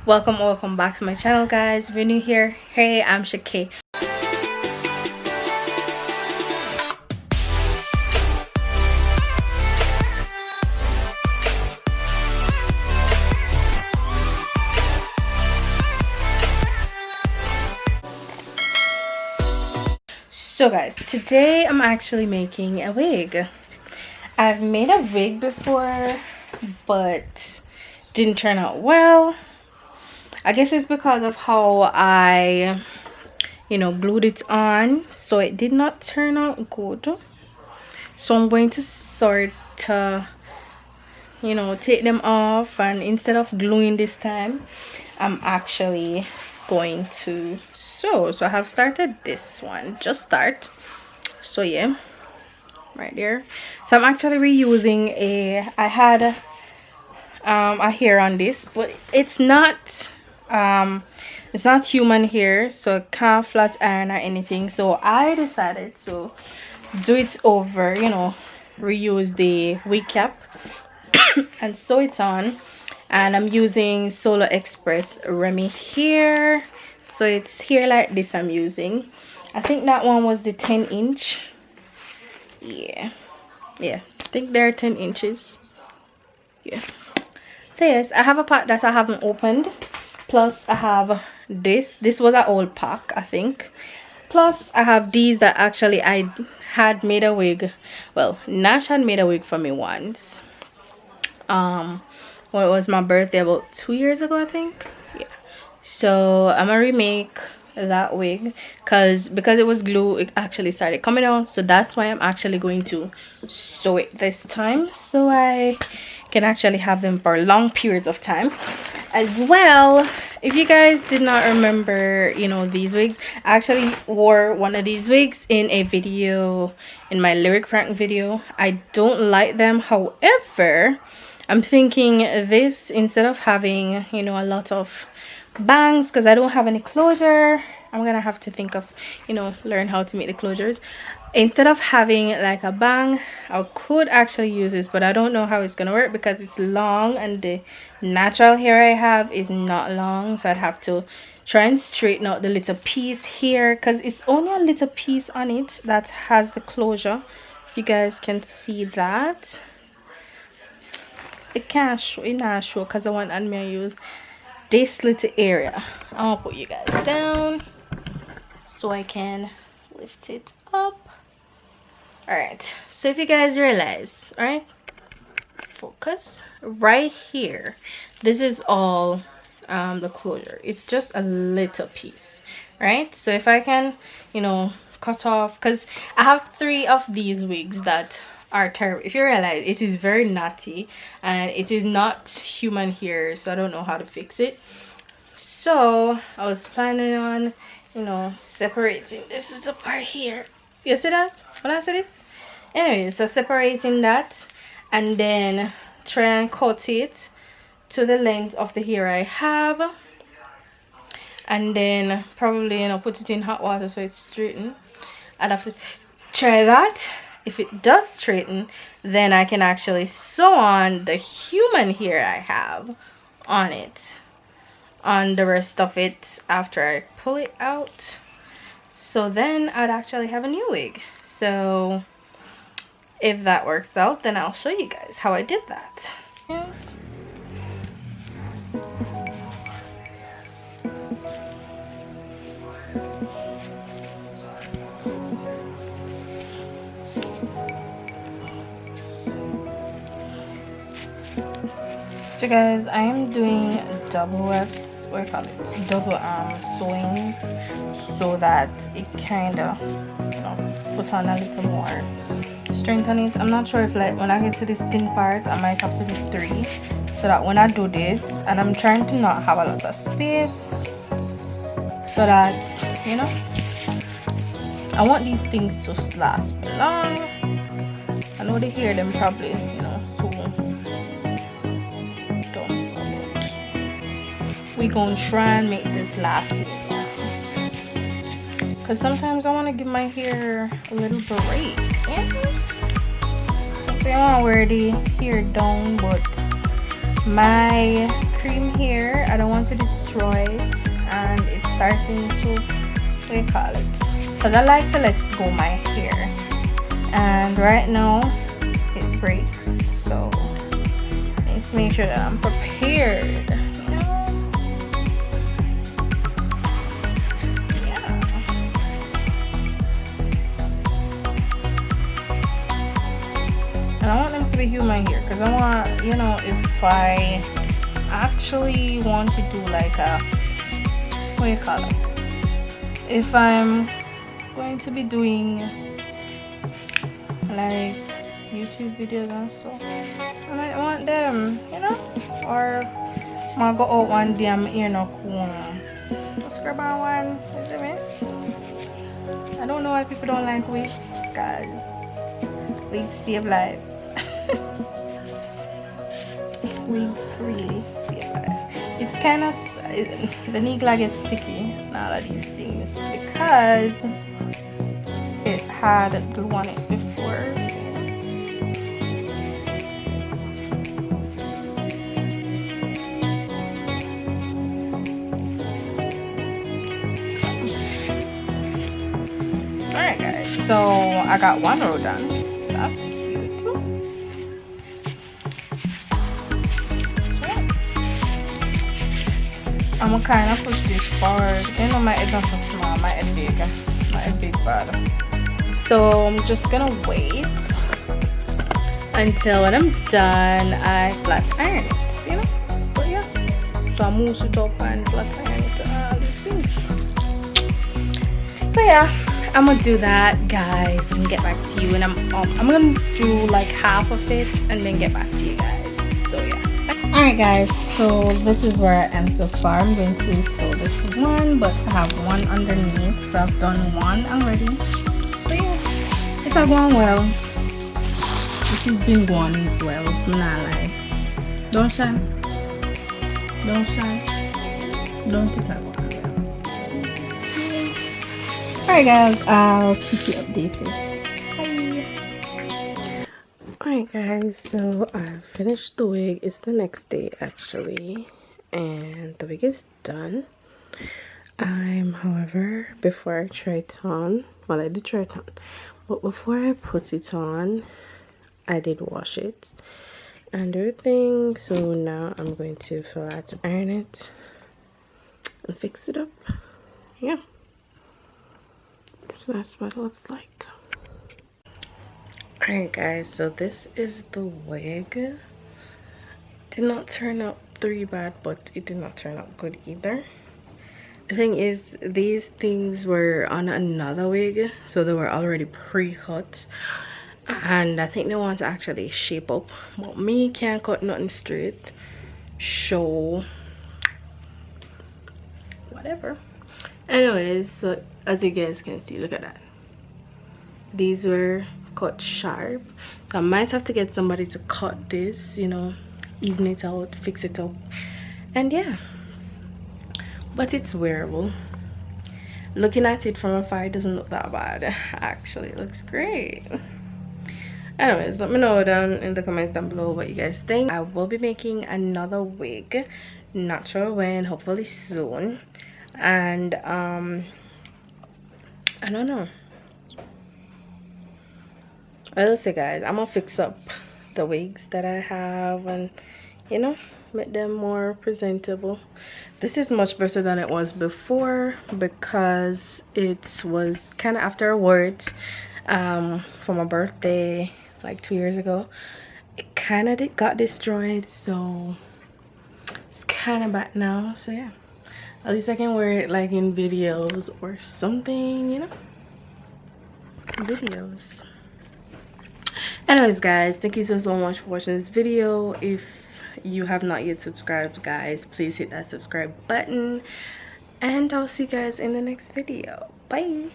Welcome back to my channel, guys. If you're new here, hey, I'm Shakay. So guys, today I'm actually making a wig. I've made a wig before, but didn't turn out well. I guess it's because of how I glued it on, so it did not turn out good. So I'm going to sort take them off, and instead of gluing this time, I'm actually going to sew. So I have started this one, just start. So yeah, right there. So I'm actually reusing I had a hair on this, but it's not human hair, so it can't flat iron or anything. So I decided to do it over, reuse the wig cap and sew it on. And I'm using Solar Express Remy hair, so it's hair like this I'm using. I think that one was the 10-inch. Yeah, I think they're 10 inches. Yeah. So yes, I have a pack that I haven't opened, plus I have this was an old pack, I think. Plus I have these that actually I had made a wig. Well, Nash had made a wig for me once, well, it was my birthday about 2 years ago, I think. Yeah, so I'm gonna remake that wig because it was glue, it actually started coming out. So that's why I'm actually going to sew it this time, so I can actually have them for long periods of time as well. If you guys did not remember, these wigs, I actually wore one of these wigs in a video, in my lyric prank video. I don't like them, however I'm thinking this, instead of having a lot of bangs, because I don't have any closure, I'm gonna have to think of learn how to make the closures. Instead of having like a bang, I could actually use this, but I don't know how it's gonna work because it's long and the natural hair I have is not long. So I'd have to try and straighten out the little piece here, because it's only a little piece on it that has the closure. If you guys can see that, it can't show, it not show because I want and me use this little area. I'll put you guys down so I can lift it up. All right, so if you guys realize, all right, focus right here, this is all the closure. It's just a little piece, right? So if I can cut off, because I have 3 of these wigs that are terrible. If you realize, it is very knotty and it is not human hair, so I don't know how to fix it. So I was planning on separating. This is the part here, you see that when I say this? Anyway, so separating that and then try and cut it to the length of the hair I have, and then probably put it in hot water so it's straightened. I'd have to try that. If it does straighten, then I can actually sew on the human hair I have on it, on the rest of it, after I pull it out. So then I'd actually have a new wig. So if that works out, then I'll show you guys how I did that. So guys, I am doing double F's, what do you call it, double sewings, so that it kind of put on a little more strength on it. I'm not sure if, like, when I get to this thin part, I might have to do 3, so that when I do this, and I'm trying to not have a lot of space, so that I want these things to last long. I know they hear them probably so we gonna try and make this last long, because sometimes I want to give my hair a little break. I want to wear the hair down, but my cream here, I don't want to destroy it, and it's starting to, what do you call it, because I like to let go my hair, and right now it breaks, so let's make sure that I'm prepared, you know? Yeah. And I want them to be human here, because I want, you know, if I actually want to do like a, what do you call it, if I'm going to be doing like YouTube videos and stuff, I might want them, you know, or I'm gonna go out one day and ear no cool, just grab on one, you see me? I don't know why people don't like wigs, guys. Wigs save life. Wigs really save life. It's kind of, the needle gets sticky and all of these things because it had glue on it before, so. Alright guys, so I got one row done. That's cute. So, I'm gonna kind of push this forward. You know my head not so small, my head big. My head big bad. So I'm just gonna wait until when I'm done I flat iron it, you know? But yeah. So I move it up and flat iron it and all these things. So yeah. I'm gonna do that, guys, and get back to you. And I'm gonna do like half of it and then get back to you guys. So yeah. All right, guys. So this is where I am so far. I'm going to sew this one, but I have one underneath, so I've done one already. So yeah, it's all going well. This has been going as well. It's not like don't shine, don't shine, don't it all. Alright guys, I'll keep you updated. Bye. Alright guys, so I finished the wig. It's the next day actually, and the wig is done. However, before I try it on, well, I did try it on, but before I put it on, I did wash it and everything. So now I'm going to flat iron it and fix it up. Yeah. So that's what it looks like. Alright guys, so this is the wig. Did not turn out three bad, but it did not turn out good either. The thing is, these things were on another wig, so they were already pre-cut, and I think they want to actually shape up, but me can't cut nothing straight, so whatever. Anyways, so as you guys can see, look at that, these were cut sharp, so I might have to get somebody to cut this, you know, even it out, fix it up, and yeah, but it's wearable. Looking at it from afar, it doesn't look that bad. Actually, it looks great. Anyways, let me know down in the comments down below what you guys think. I will be making another wig, not sure when, hopefully soon. And I don't know. I'll say, guys, I'm gonna fix up the wigs that I have and, you know, make them more presentable. This is much better than it was before because it was kind of after awards for my birthday like 2 years ago. It kind of got destroyed, so it's kind of back now. So yeah, at least I can wear it like in videos or something, you know, videos. Anyways guys, thank you so much for watching this video. If you have not yet subscribed, guys, please hit that subscribe button, and I'll see you guys in the next video. Bye.